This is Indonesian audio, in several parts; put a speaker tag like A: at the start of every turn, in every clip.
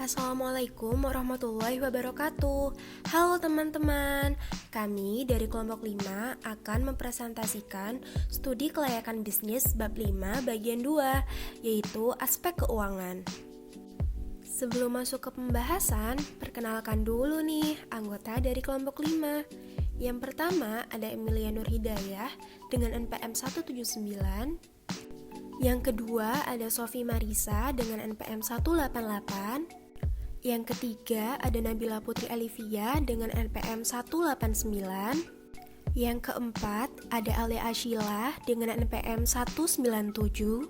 A: Assalamualaikum warahmatullahi wabarakatuh. Halo teman-teman, kami dari kelompok 5 akan mempresentasikan studi kelayakan bisnis bab 5 bagian 2, yaitu aspek keuangan. Sebelum masuk ke pembahasan, perkenalkan dulu nih anggota dari kelompok 5. Yang pertama ada Emilia Nurhidayah dengan NPM 179. Yang kedua ada Sofi Marisa dengan NPM 188. Yang ketiga ada Nabila Putri Alivia dengan NPM 189. Yang keempat ada Alia Ashila dengan NPM 197.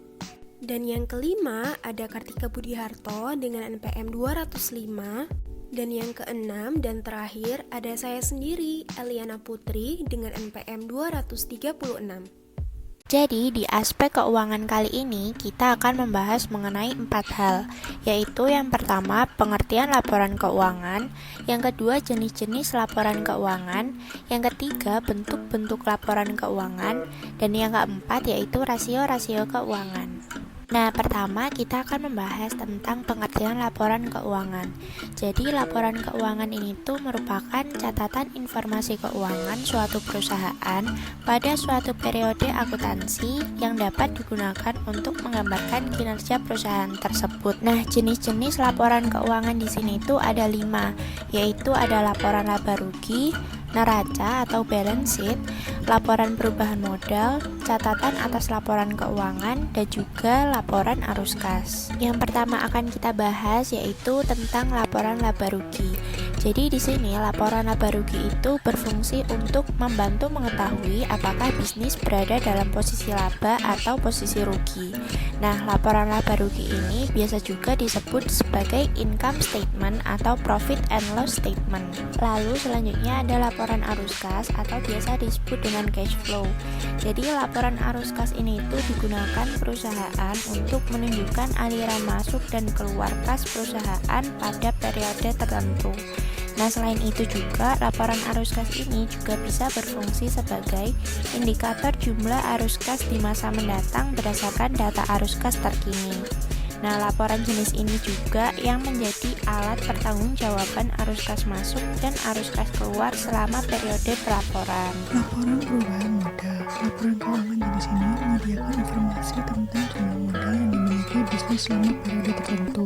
A: Dan yang kelima ada Kartika Budiharto dengan NPM 205. Dan yang keenam dan terakhir ada saya sendiri, Eliana Putri dengan NPM 236.
B: Jadi di aspek keuangan kali ini kita akan membahas mengenai 4 hal, yaitu yang pertama pengertian laporan keuangan, yang kedua jenis-jenis laporan keuangan, yang ketiga bentuk-bentuk laporan keuangan, dan yang keempat yaitu rasio-rasio keuangan. Nah, pertama kita akan membahas tentang pengertian laporan keuangan. Jadi, laporan keuangan ini tuh merupakan catatan informasi keuangan suatu perusahaan pada suatu periode akuntansi yang dapat digunakan untuk menggambarkan kinerja perusahaan tersebut. Nah, jenis-jenis laporan keuangan di sini tuh ada 5, yaitu ada laporan laba rugi, neraca atau balance sheet, laporan perubahan modal, catatan atas laporan keuangan, dan juga laporan arus kas. Yang pertama akan kita bahas yaitu tentang laporan laba rugi. Jadi di sini laporan laba rugi itu berfungsi untuk membantu mengetahui apakah bisnis berada dalam posisi laba atau posisi rugi. Nah, laporan laba rugi ini biasa juga disebut sebagai income statement atau profit and loss statement. Lalu selanjutnya ada laporan arus kas atau biasa disebut dengan cash flow. Jadi laporan arus kas ini itu digunakan perusahaan untuk menunjukkan aliran masuk dan keluar kas perusahaan pada periode tertentu. Nah, selain itu juga laporan arus kas ini juga bisa berfungsi sebagai indikator jumlah arus kas di masa mendatang berdasarkan data arus kas terkini. Nah, laporan jenis ini juga yang menjadi alat pertanggungjawaban arus kas masuk dan arus kas keluar selama periode pelaporan.
C: Laporan perubahan modal. Laporan keuangan jenis ini menyediakan informasi tentang jumlah modal yang dimiliki bisnis selama periode tertentu.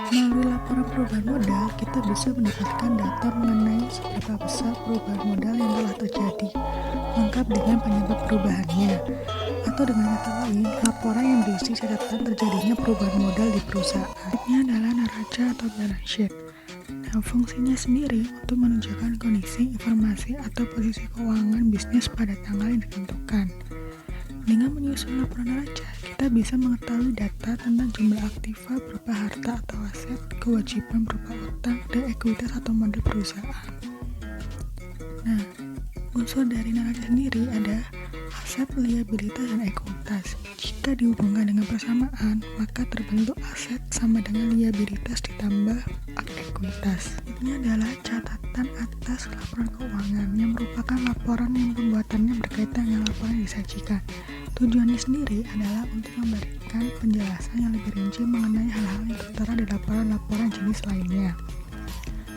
C: Melalui laporan perubahan modal, kita bisa mendapatkan data mengenai seberapa besar perubahan modal yang telah terjadi, lengkap dengan penyebab perubahannya. Atau dengan kata lain, laporan yang berisi catatan terjadinya perubahan modal di perusahaan. Ini adalah neraca atau balance sheet. Nah, fungsinya sendiri untuk menunjukkan kondisi, informasi, atau posisi keuangan bisnis pada tanggal yang ditentukan. Dengan menyusun laporan neraca, kita bisa mengetahui data tentang jumlah aktiva berupa harta atau aset, kewajiban berupa utang, dan ekuitas atau modal perusahaan. Nah, unsur dari neraca sendiri ada aset, liabilitas, dan ekuitas. Jika dihubungkan dengan persamaan, maka terbentuk aset sama dengan liabilitas ditambah ekuitas. Ini adalah catatan atas laporan keuangan yang merupakan laporan yang pembuatannya berkaitan dengan laporan yang disajikan. Tujuannya sendiri adalah untuk memberikan penjelasan yang lebih rinci mengenai hal-hal yang tertera di laporan-laporan jenis lainnya.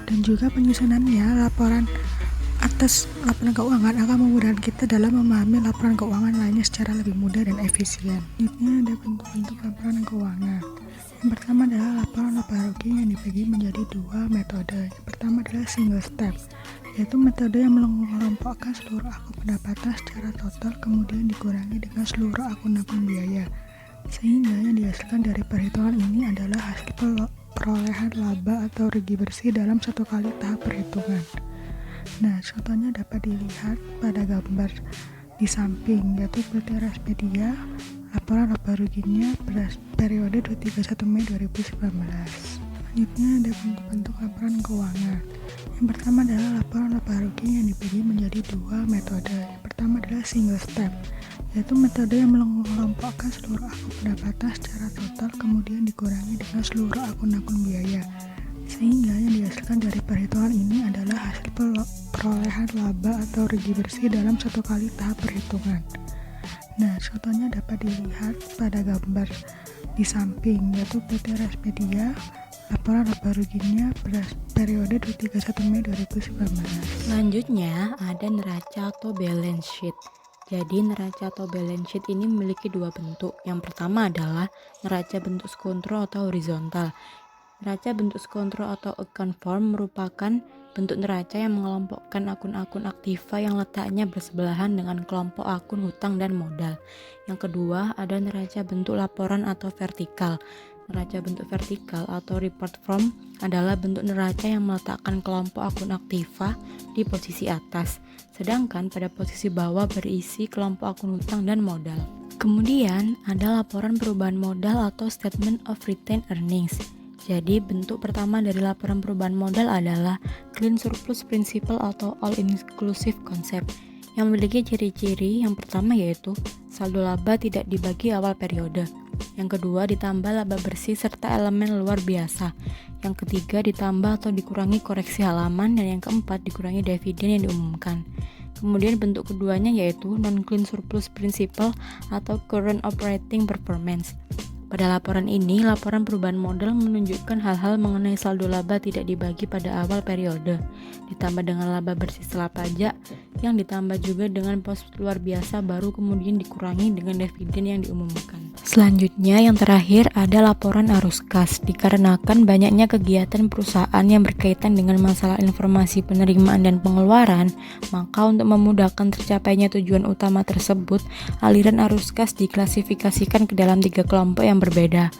C: Dan juga penyusunannya, laporan atas laporan keuangan akan memudahkan kita dalam memahami laporan keuangan lainnya secara lebih mudah dan efisien. Ini ada bentuk-bentuk laporan keuangan. Yang pertama adalah laporan laba rugi yang dibagi menjadi 2 metode. Yang pertama adalah single step, yaitu metode yang mengelompokkan seluruh akun pendapatan secara total kemudian dikurangi dengan seluruh akun-akun biaya, sehingga yang dihasilkan dari perhitungan ini adalah hasil perolehan laba atau rugi bersih dalam satu kali tahap perhitungan. Nah, contohnya dapat dilihat pada gambar di samping, yaitu PT Raspedia, laporan laba ruginya pada periode 31 Mei 2019. Selanjutnya ada bentuk-bentuk laporan keuangan. Yang pertama adalah laporan laba rugi yang dibagi menjadi 2 metode. Yang pertama adalah single step, yaitu metode yang mengelompokkan seluruh akun pendapatan secara total kemudian dikurangi dengan seluruh akun-akun biaya, sehingga yang dihasilkan dari perhitungan ini adalah hasil perolehan laba atau rugi bersih dalam satu kali tahap perhitungan. Nah, contohnya dapat dilihat pada gambar di samping, yaitu PT Raspedia, Laporan laba ruginya periode 31 Mei 2019.
D: Selanjutnya ada neraca atau balance sheet. Jadi neraca atau balance sheet ini memiliki dua bentuk. Yang pertama adalah neraca bentuk skontro atau horizontal. Neraca bentuk skontro atau account form merupakan bentuk neraca yang mengelompokkan akun-akun aktiva yang letaknya bersebelahan dengan kelompok akun hutang dan modal. Yang kedua ada neraca bentuk laporan atau vertikal. Neraca bentuk vertikal atau report form adalah bentuk neraca yang meletakkan kelompok akun aktiva di posisi atas, sedangkan pada posisi bawah berisi kelompok akun hutang dan modal. Kemudian ada laporan perubahan modal atau statement of retained earnings. Jadi bentuk pertama dari laporan perubahan modal adalah clean surplus principle atau all inclusive concept yang memiliki ciri-ciri yang pertama yaitu saldo laba tidak dibagi awal periode. Yang kedua ditambah laba bersih serta elemen luar biasa. Yang ketiga ditambah atau dikurangi koreksi halaman, dan yang keempat dikurangi dividen yang diumumkan. Kemudian bentuk keduanya yaitu non-clean surplus principle atau current operating performance. Pada laporan ini, laporan perubahan modal menunjukkan hal-hal mengenai saldo laba tidak dibagi pada awal periode, ditambah dengan laba bersih setelah pajak, yang ditambah juga dengan pos luar biasa baru kemudian dikurangi dengan dividen yang diumumkan. Selanjutnya yang terakhir ada laporan arus kas. Dikarenakan banyaknya kegiatan perusahaan yang berkaitan dengan masalah informasi penerimaan dan pengeluaran, maka untuk memudahkan tercapainya tujuan utama tersebut, aliran arus kas diklasifikasikan ke dalam 3 kelompok yang berbeda.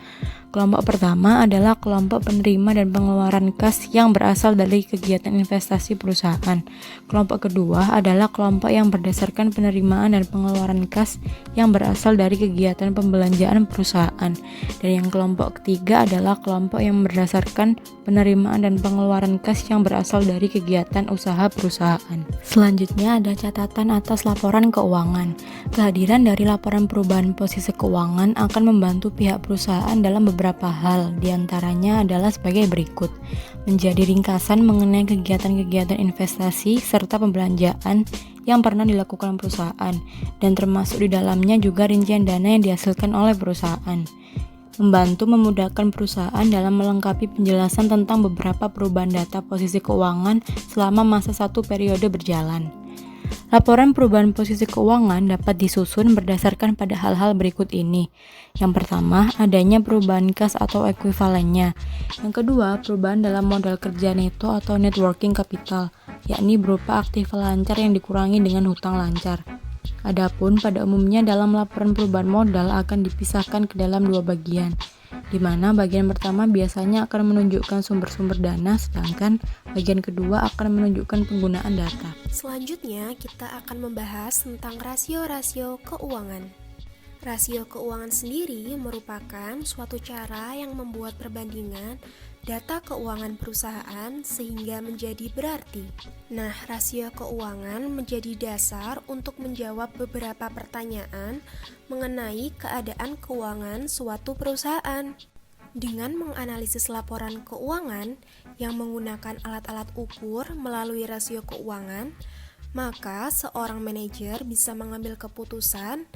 D: Kelompok pertama adalah kelompok penerima dan pengeluaran kas yang berasal dari kegiatan investasi perusahaan. Kelompok kedua adalah kelompok yang berdasarkan penerimaan dan pengeluaran kas yang berasal dari kegiatan pembelanjaan perusahaan. Dan yang kelompok ketiga adalah kelompok yang berdasarkan penerimaan dan pengeluaran kas yang berasal dari kegiatan usaha perusahaan. Selanjutnya ada catatan atas laporan keuangan. Kehadiran dari laporan perubahan posisi keuangan akan membantu pihak perusahaan dalam beberapa hal, diantaranya adalah sebagai berikut: menjadi ringkasan mengenai kegiatan-kegiatan investasi serta pembelanjaan yang pernah dilakukan perusahaan, dan termasuk di dalamnya juga rincian dana yang dihasilkan oleh perusahaan. Membantu memudahkan perusahaan dalam melengkapi penjelasan tentang beberapa perubahan data posisi keuangan selama masa satu periode berjalan. Laporan perubahan posisi keuangan dapat disusun berdasarkan pada hal-hal berikut ini. Yang pertama, adanya perubahan kas atau ekuivalennya. Yang kedua, perubahan dalam modal kerja neto atau net working capital, yakni berupa aktiva lancar yang dikurangi dengan hutang lancar. Adapun pada umumnya dalam laporan perubahan modal akan dipisahkan ke dalam 2 bagian, di mana bagian pertama biasanya akan menunjukkan sumber-sumber dana, sedangkan bagian kedua akan menunjukkan penggunaan data.
A: Selanjutnya, kita akan membahas tentang rasio-rasio keuangan. Rasio keuangan sendiri merupakan suatu cara yang membuat perbandingan data keuangan perusahaan sehingga menjadi berarti. Nah, rasio keuangan menjadi dasar untuk menjawab beberapa pertanyaan mengenai keadaan keuangan suatu perusahaan. Dengan menganalisis laporan keuangan yang menggunakan alat-alat ukur melalui rasio keuangan, maka seorang manajer bisa mengambil keputusan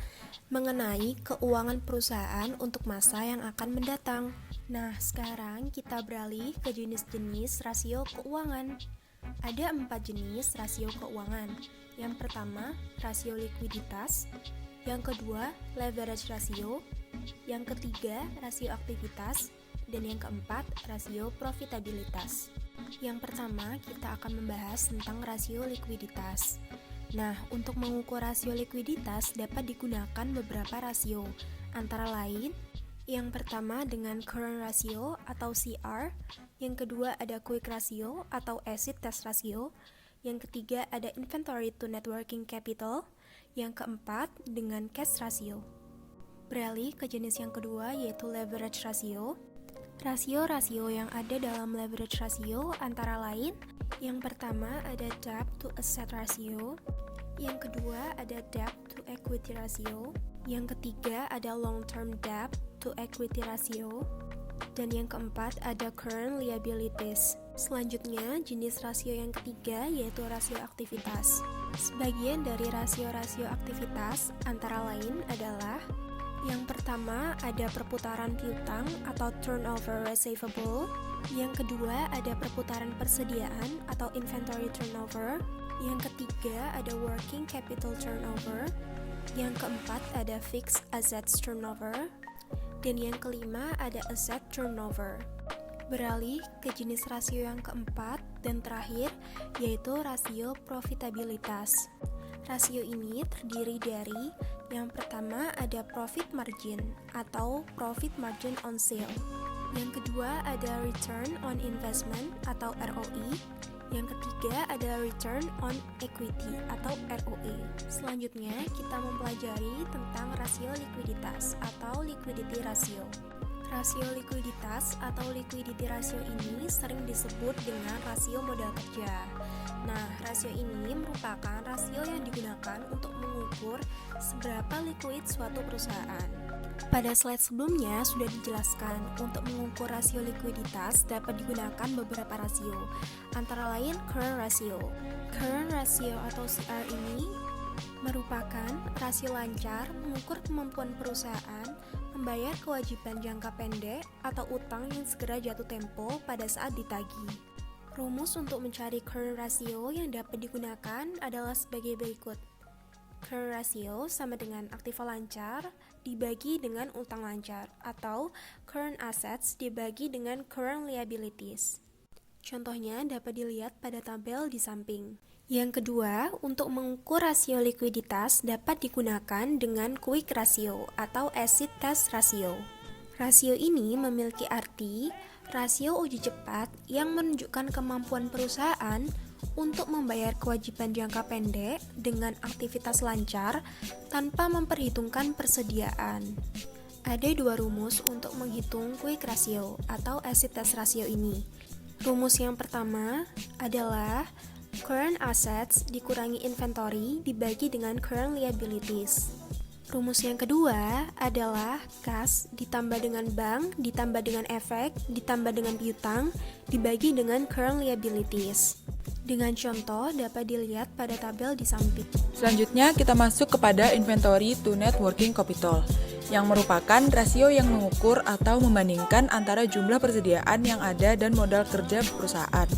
A: mengenai keuangan perusahaan untuk masa yang akan mendatang. Nah, sekarang kita beralih ke jenis-jenis rasio keuangan. Ada 4 jenis rasio keuangan. Yang pertama, rasio likuiditas. Yang kedua, leverage ratio. Yang ketiga, rasio aktivitas. Dan yang keempat, rasio profitabilitas. Yang pertama, kita akan membahas tentang rasio likuiditas. Nah, untuk mengukur rasio likuiditas dapat digunakan beberapa rasio, antara lain yang pertama dengan current ratio atau CR, yang kedua ada quick ratio atau acid test ratio, yang ketiga ada inventory to net working capital, yang keempat dengan cash ratio. Beralih ke jenis yang kedua yaitu leverage ratio. Rasio-rasio yang ada dalam leverage ratio antara lain yang pertama ada debt to asset ratio, yang kedua ada debt to equity ratio, yang ketiga ada long-term debt to equity ratio, dan yang keempat ada current liabilities. Selanjutnya, jenis rasio yang ketiga yaitu rasio aktivitas. Sebagian dari rasio-rasio aktivitas antara lain adalah yang pertama ada perputaran piutang atau turnover receivable, Yang kedua ada perputaran persediaan atau inventory turnover. Yang ketiga ada working capital turnover. Yang keempat ada fixed assets turnover. Dan yang kelima ada asset turnover. Beralih ke jenis rasio yang keempat dan terakhir, yaitu rasio profitabilitas. Rasio ini terdiri dari yang pertama ada profit margin atau profit margin on sale. Yang kedua ada return on investment atau ROI. Yang ketiga ada return on equity atau ROE. Selanjutnya kita mempelajari tentang rasio likuiditas atau liquidity ratio. Rasio likuiditas atau liquidity ratio ini sering disebut dengan rasio modal kerja. Nah, rasio ini merupakan rasio yang digunakan untuk mengukur seberapa liquid suatu perusahaan. Pada slide sebelumnya sudah dijelaskan, untuk mengukur rasio likuiditas dapat digunakan beberapa rasio, antara lain current ratio. Current ratio atau CR ini merupakan rasio lancar mengukur kemampuan perusahaan membayar kewajiban jangka pendek atau utang yang segera jatuh tempo pada saat ditagih. Rumus untuk mencari current ratio yang dapat digunakan adalah sebagai berikut. Current ratio sama dengan aktiva lancar dibagi dengan utang lancar, atau current assets dibagi dengan current liabilities. Contohnya dapat dilihat pada tabel di samping. Yang kedua, untuk mengukur rasio likuiditas dapat digunakan dengan quick ratio atau acid test ratio. Rasio ini memiliki arti rasio uji cepat yang menunjukkan kemampuan perusahaan untuk membayar kewajiban jangka pendek dengan aktivitas lancar tanpa memperhitungkan persediaan. Ada dua rumus untuk menghitung quick ratio atau acid test ratio ini. Rumus yang pertama adalah current assets dikurangi inventory dibagi dengan current liabilities. Rumus yang kedua adalah kas ditambah dengan bank ditambah dengan efek ditambah dengan piutang dibagi dengan current liabilities. Dengan contoh dapat dilihat pada tabel di samping.
E: Selanjutnya kita masuk kepada inventory to net working capital, yang merupakan rasio yang mengukur atau membandingkan antara jumlah persediaan yang ada dan modal kerja perusahaan.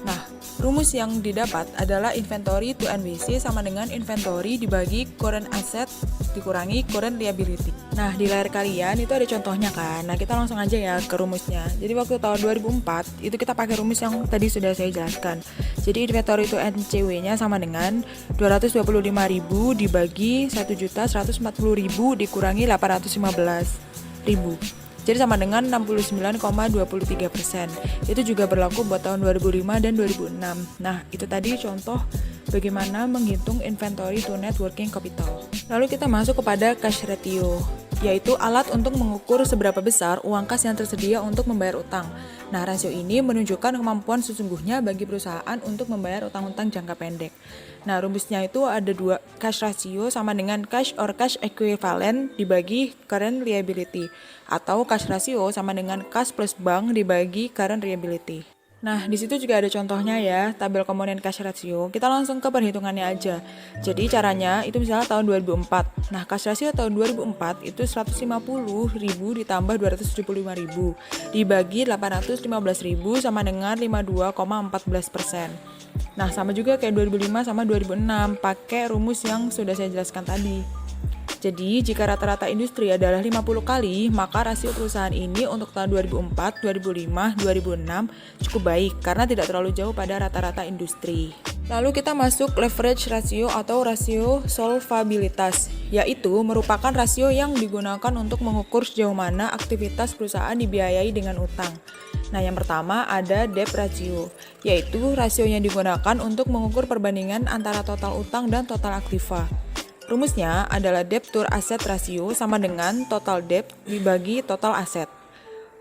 E: Nah, rumus yang didapat adalah inventory to NWC sama dengan inventory dibagi current asset dikurangi current liability. Nah, di layar kalian itu ada contohnya kan. Nah, kita langsung aja ya ke rumusnya. Jadi waktu tahun 2004 itu kita pakai rumus yang tadi sudah saya jelaskan. Jadi inventory to NCW-nya sama dengan 225.000 dibagi 1.140.000 dikurangi 815.000. Jadi sama dengan 69,23%. Itu juga berlaku buat tahun 2005 dan 2006. Nah, itu tadi contoh bagaimana menghitung inventory to net working capital. Lalu kita masuk kepada cash ratio, yaitu alat untuk mengukur seberapa besar uang kas yang tersedia untuk membayar utang. Nah, rasio ini menunjukkan kemampuan sesungguhnya bagi perusahaan untuk membayar utang-utang jangka pendek. Nah, rumusnya itu ada dua, cash ratio sama dengan cash or cash equivalent dibagi current liability, atau cash ratio sama dengan cash plus bank dibagi current liability. Nah, di situ juga ada contohnya ya, tabel komponen cash ratio. Kita langsung ke perhitungannya aja. Jadi caranya itu misalnya tahun 2004. Nah, cash ratio tahun 2004 itu 150.000 ditambah 275.000 dibagi 815.000 sama dengan 52,14%. Nah, sama juga kayak 2005 sama 2006, pakai rumus yang sudah saya jelaskan tadi. Jadi, jika rata-rata industri adalah 50 kali, maka rasio perusahaan ini untuk tahun 2004, 2005, 2006 cukup baik karena tidak terlalu jauh pada rata-rata industri. Lalu kita masuk leverage ratio atau rasio solvabilitas, yaitu merupakan rasio yang digunakan untuk mengukur sejauh mana aktivitas perusahaan dibiayai dengan utang. Nah, yang pertama ada debt ratio, yaitu rasio yang digunakan untuk mengukur perbandingan antara total utang dan total aktiva. Rumusnya adalah debt to asset ratio sama dengan total debt dibagi total aset.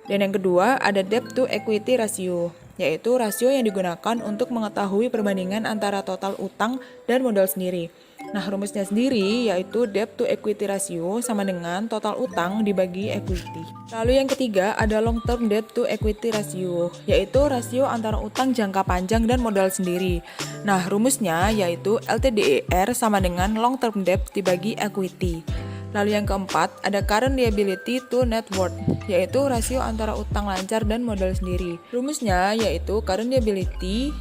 E: Dan yang kedua ada debt to equity ratio, yaitu rasio yang digunakan untuk mengetahui perbandingan antara total utang dan modal sendiri. Nah, rumusnya sendiri yaitu debt to equity ratio sama dengan total utang dibagi equity. Lalu yang ketiga ada long term debt to equity ratio, yaitu rasio antara utang jangka panjang dan modal sendiri. Nah, rumusnya yaitu LTDER sama dengan long term debt dibagi equity. Lalu yang keempat, ada current liability to net worth, yaitu rasio antara utang lancar dan modal sendiri. Rumusnya yaitu current liability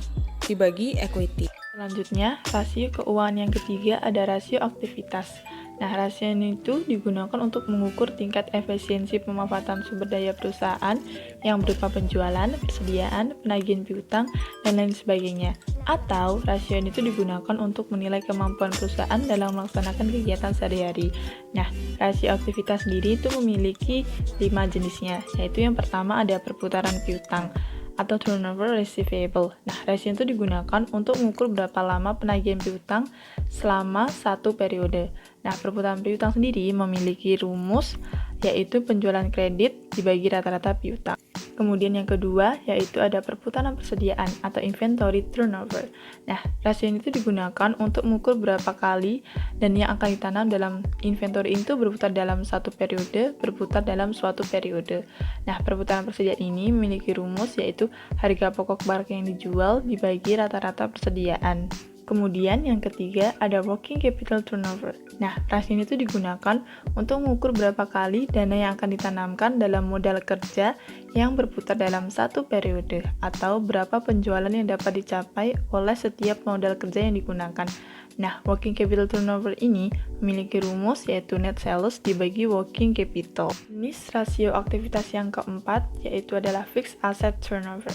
E: dibagi equity.
F: Selanjutnya, rasio keuangan yang ketiga ada rasio aktivitas. Nah, rasio ini itu digunakan untuk mengukur tingkat efisiensi pemanfaatan sumber daya perusahaan yang berupa penjualan, persediaan, penagihan piutang, dan lain sebagainya. Atau, rasio ini itu digunakan untuk menilai kemampuan perusahaan dalam melaksanakan kegiatan sehari-hari. Nah, rasio aktivitas sendiri itu memiliki 5 jenisnya, yaitu yang pertama ada perputaran piutang atau turnover receivable. Nah, rasio itu digunakan untuk mengukur berapa lama penagihan piutang selama satu periode. Nah, perputaran piutang sendiri memiliki rumus, yaitu penjualan kredit dibagi rata-rata piutang. Kemudian yang kedua, yaitu ada perputaran persediaan atau inventory turnover. Nah, rasio itu digunakan untuk mengukur berapa kali dan yang akan ditanam dalam inventory itu berputar dalam satu periode, berputar dalam suatu periode. Nah, perputaran persediaan ini memiliki rumus, yaitu harga pokok barang yang dijual dibagi rata-rata persediaan. Kemudian yang ketiga ada working capital turnover. Nah, rasio itu digunakan untuk mengukur berapa kali dana yang akan ditanamkan dalam modal kerja yang berputar dalam satu periode, atau berapa penjualan yang dapat dicapai oleh setiap modal kerja yang digunakan. Nah, working capital turnover ini memiliki rumus, yaitu net sales dibagi working capital. Jenis rasio aktivitas yang keempat yaitu adalah fixed asset turnover.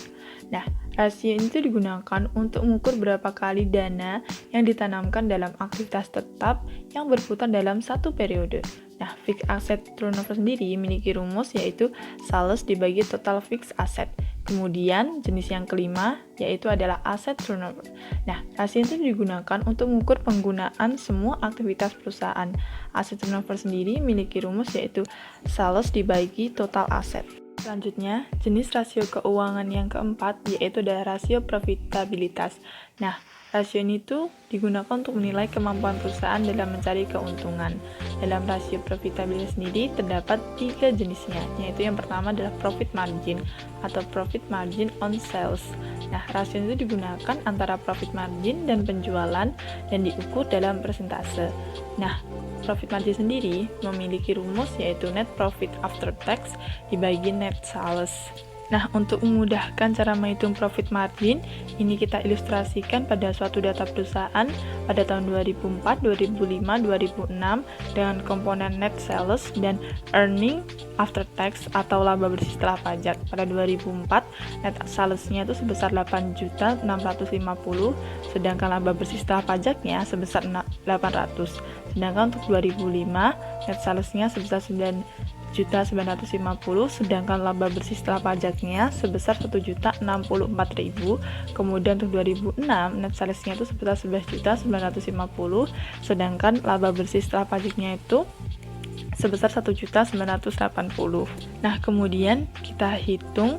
F: Nah, rasio ini digunakan untuk mengukur berapa kali dana yang ditanamkan dalam aktivitas tetap yang berputar dalam satu periode. Nah, fixed asset turnover sendiri memiliki rumus, yaitu sales dibagi total fixed asset. Kemudian jenis yang kelima yaitu adalah asset turnover. Nah, rasio itu digunakan untuk mengukur penggunaan semua aktivitas perusahaan. Asset turnover sendiri memiliki rumus, yaitu sales dibagi total aset. Selanjutnya, jenis rasio keuangan yang keempat yaitu adalah rasio profitabilitas. Nah, rasio ini tuh digunakan untuk menilai kemampuan perusahaan dalam mencari keuntungan. Dalam rasio profitabilitas sendiri terdapat 3 jenisnya, yaitu yang pertama adalah profit margin atau profit margin on sales. Nah, rasio itu digunakan antara profit margin dan penjualan dan diukur dalam persentase. Nah, profit margin sendiri memiliki rumus, yaitu net profit after tax dibagi net sales. Nah, untuk memudahkan cara menghitung profit margin, ini kita ilustrasikan pada suatu data perusahaan pada tahun 2004, 2005, 2006 dengan komponen net sales dan earning after tax atau laba bersih setelah pajak. Pada 2004, net sales-nya itu sebesar 8.650.000, sedangkan laba bersih setelah pajaknya sebesar 800. Sedangkan untuk 2005, net sales-nya sebesar 9.950.000, sedangkan laba bersih setelah pajaknya sebesar 1.064.000. Kemudian untuk 2006, net sales-nya itu sebesar 11.950.000, sedangkan laba bersih setelah pajaknya itu sebesar 1.980.000. Nah, kemudian kita hitung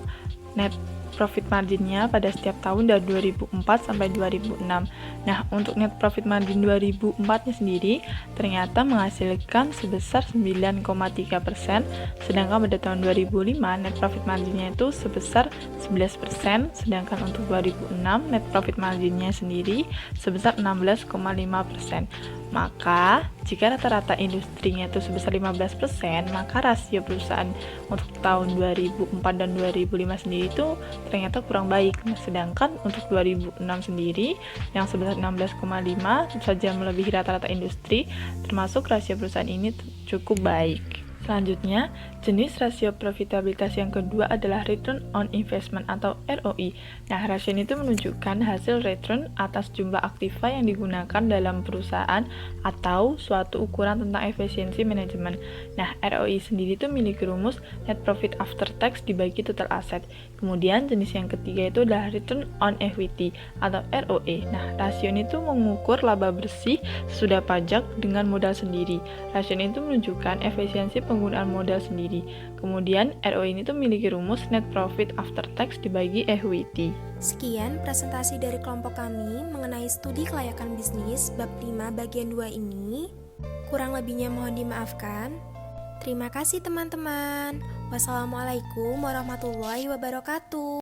F: net profit marginnya pada setiap tahun dari 2004 sampai 2006. Nah, untuk net profit margin 2004-nya sendiri ternyata menghasilkan sebesar 9,3%, sedangkan pada tahun 2005 net profit marginnya itu sebesar 11%, sedangkan untuk 2006 net profit marginnya sendiri sebesar 16,5%. Maka, jika rata-rata industrinya itu sebesar 15%, maka rasio perusahaan untuk tahun 2004 dan 2005 sendiri itu ternyata kurang baik. Sedangkan untuk 2006 sendiri yang sebesar 16,5 saja melebihi rata-rata industri, termasuk rasio perusahaan ini cukup baik. Selanjutnya, jenis rasio profitabilitas yang kedua adalah return on investment atau ROI. Nah, rasio ini menunjukkan hasil return atas jumlah aktiva yang digunakan dalam perusahaan atau suatu ukuran tentang efisiensi manajemen. Nah, ROI sendiri itu memiliki rumus net profit after tax dibagi total aset. Kemudian jenis yang ketiga itu adalah return on equity atau ROE. Nah, rasio ini mengukur laba bersih sesudah pajak dengan modal sendiri. Rasio ini menunjukkan efisiensi penggunaan modal sendiri. Kemudian ROI ini memiliki rumus net profit after tax dibagi equity.
A: Sekian presentasi dari kelompok kami mengenai studi kelayakan bisnis bab 5 bagian 2 ini. Kurang lebihnya mohon dimaafkan. Terima kasih teman-teman. Wassalamualaikum warahmatullahi wabarakatuh.